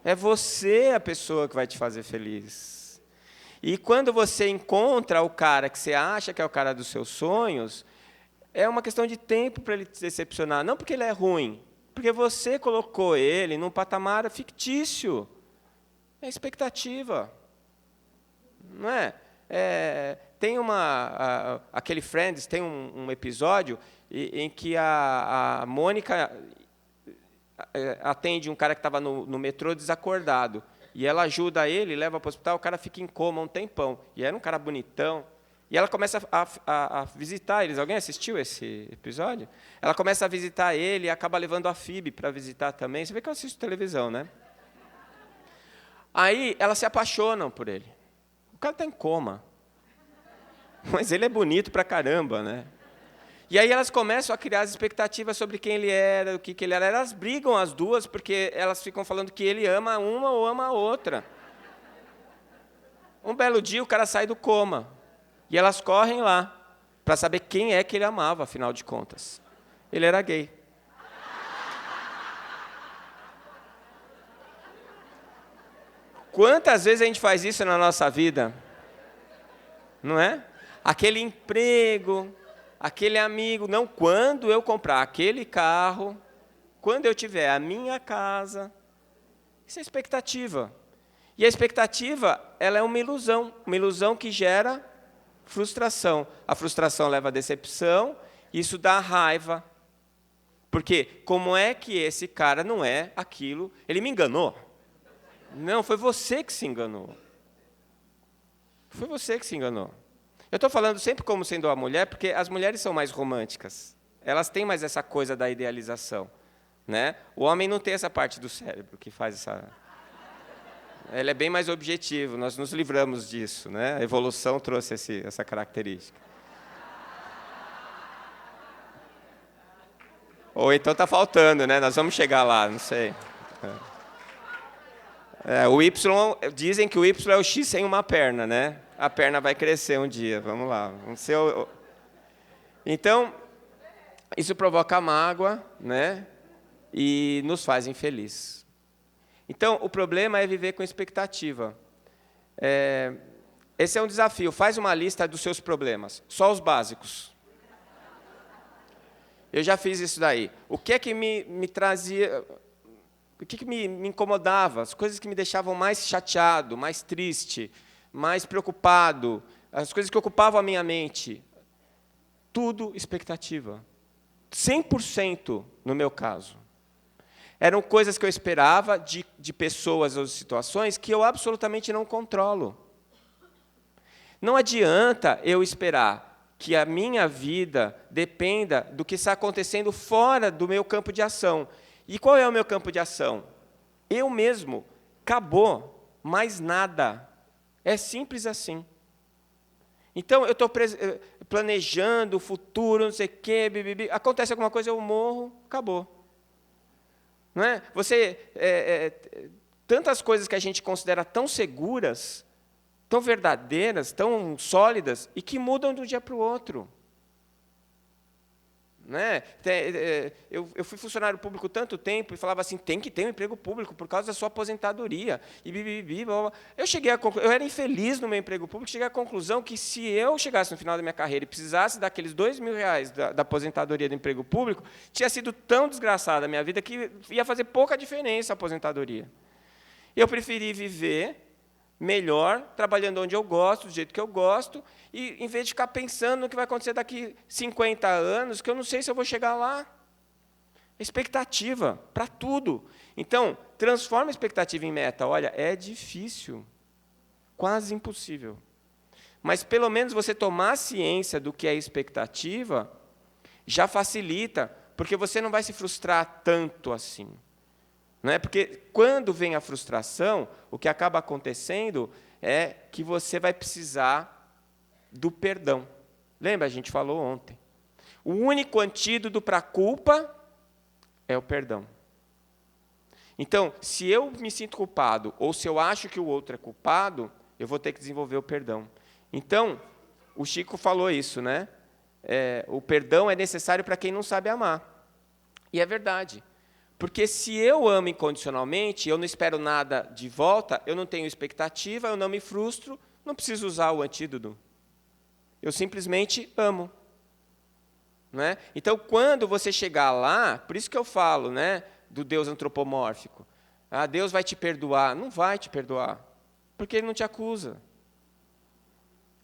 É você a pessoa que vai te fazer feliz. E quando você encontra o cara que você acha que é o cara dos seus sonhos, é uma questão de tempo para ele te decepcionar. Não porque ele é ruim, porque você colocou ele num patamar fictício. É expectativa. Não é? Tem aquele Friends, tem um episódio em que a Mônica atende um cara que estava no metrô desacordado. E ela ajuda ele, leva para o hospital, o cara fica em coma um tempão. E era um cara bonitão. E ela começa a visitar eles. Alguém assistiu esse episódio? Ela começa a visitar ele e acaba levando a Phoebe para visitar também. Você vê que eu assisto televisão, né? Aí elas se apaixonam por ele. O cara está em coma. Mas ele é bonito pra caramba, né? E aí elas começam a criar as expectativas sobre quem ele era, o que ele era. Elas brigam as duas, porque elas ficam falando que ele ama uma ou ama a outra. Um belo dia o cara sai do coma. E elas correm lá para saber quem é que ele amava, afinal de contas. Ele era gay. Quantas vezes a gente faz isso na nossa vida? Não é? Aquele emprego, aquele amigo. Não, quando eu comprar aquele carro, quando eu tiver a minha casa. Isso é expectativa. E a expectativa, ela é uma ilusão que gera frustração. A frustração leva à decepção, isso dá raiva. Porque como é que esse cara não é aquilo? Ele me enganou. Não, foi você que se enganou. Foi você que se enganou. Eu estou falando sempre como sendo a mulher, porque as mulheres são mais românticas. Elas têm mais essa coisa da idealização. Né? O homem não tem essa parte do cérebro que faz essa... Ele é bem mais objetivo, nós nos livramos disso. Né? A evolução trouxe essa característica. Ou então está faltando, né? Nós vamos chegar lá, não sei. O Y, dizem que o Y é o X sem uma perna, né? A perna vai crescer um dia, vamos lá. Então, isso provoca mágoa, né? E nos faz infelizes. Então, o problema é viver com expectativa. Esse é um desafio. Faz uma lista dos seus problemas, só os básicos. Eu já fiz isso daí. O que é que me trazia... O que me incomodava? As coisas que me deixavam mais chateado, mais triste, mais preocupado, as coisas que ocupavam a minha mente. Tudo expectativa. 100% no meu caso. Eram coisas que eu esperava de pessoas ou situações que eu absolutamente não controlo. Não adianta eu esperar que a minha vida dependa do que está acontecendo fora do meu campo de ação. E qual é o meu campo de ação? Eu mesmo. Acabou. Mais nada. É simples assim. Então, eu estou planejando o futuro, não sei o quê, bibibi. Acontece alguma coisa, eu morro, acabou. Não é? Tantas coisas que a gente considera tão seguras, tão verdadeiras, tão sólidas, e que mudam de um dia para o outro. Né? Eu fui funcionário público tanto tempo e falava assim, tem que ter um emprego público por causa da sua aposentadoria. Eu era infeliz no meu emprego público, cheguei à conclusão que se eu chegasse no final da minha carreira e precisasse daqueles R$2.000 da aposentadoria do emprego público, tinha sido tão desgraçada a minha vida que ia fazer pouca diferença a aposentadoria. Eu preferi viver melhor, trabalhando onde eu gosto, do jeito que eu gosto, e em vez de ficar pensando no que vai acontecer daqui 50 anos, que eu não sei se eu vou chegar lá. Expectativa para tudo. Então, transforma a expectativa em meta. Olha, é difícil, quase impossível. Mas, pelo menos, você tomar ciência do que é expectativa, já facilita, porque você não vai se frustrar tanto assim. Não é? Porque, quando vem a frustração, o que acaba acontecendo é que você vai precisar do perdão. Lembra? A gente falou ontem. O único antídoto para a culpa é o perdão. Então, se eu me sinto culpado, ou se eu acho que o outro é culpado, eu vou ter que desenvolver o perdão. Então, o Chico falou isso, né? O perdão é necessário para quem não sabe amar. E é verdade. Porque se eu amo incondicionalmente, eu não espero nada de volta, eu não tenho expectativa, eu não me frustro, não preciso usar o antídoto. Eu simplesmente amo. Não é? Então, quando você chegar lá, por isso que eu falo, né, do Deus antropomórfico. Deus vai te perdoar. Não vai te perdoar, porque Ele não te acusa.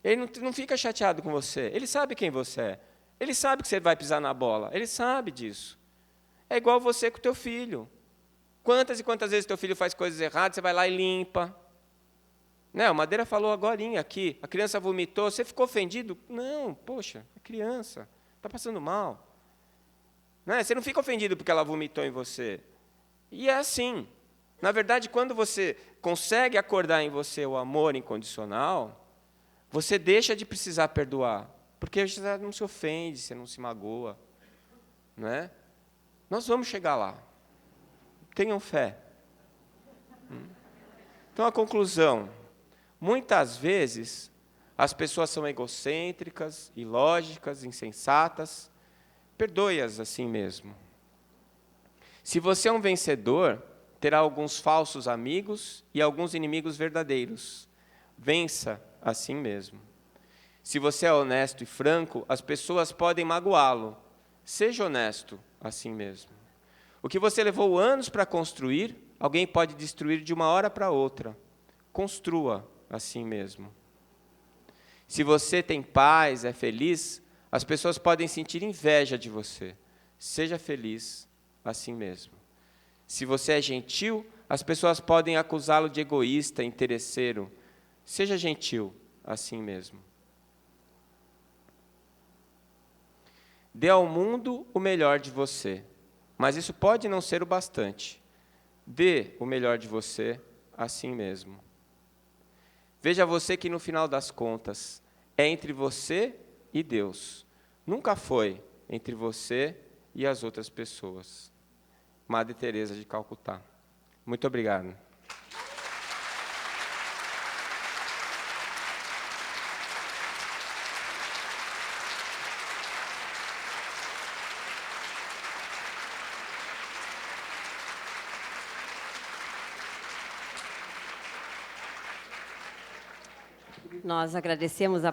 Ele não fica chateado com você. Ele sabe quem você é. Ele sabe que você vai pisar na bola. Ele sabe disso. É igual você com o teu filho. Quantas e quantas vezes teu filho faz coisas erradas, você vai lá e limpa. Né, o Madeira falou agorinha aqui, a criança vomitou, você ficou ofendido? Não, poxa, é criança, está passando mal. Né, você não fica ofendido porque ela vomitou em você. E é assim. Na verdade, quando você consegue acordar em você o amor incondicional, você deixa de precisar perdoar, porque você não se ofende, você não se magoa. Né? Nós vamos chegar lá. Tenham fé. Então, a conclusão. Muitas vezes, as pessoas são egocêntricas, ilógicas, insensatas. Perdoe-as assim mesmo. Se você é um vencedor, terá alguns falsos amigos e alguns inimigos verdadeiros. Vença assim mesmo. Se você é honesto e franco, as pessoas podem magoá-lo. Seja honesto assim mesmo. O que você levou anos para construir, alguém pode destruir de uma hora para outra. Construa assim mesmo. Se você tem paz, é feliz, as pessoas podem sentir inveja de você. Seja feliz assim mesmo. Se você é gentil, as pessoas podem acusá-lo de egoísta, interesseiro. Seja gentil assim mesmo. Dê ao mundo o melhor de você, mas isso pode não ser o bastante. Dê o melhor de você assim mesmo. Veja você que, no final das contas, é entre você e Deus. Nunca foi entre você e as outras pessoas. Madre Teresa de Calcutá. Muito obrigado. Nós agradecemos a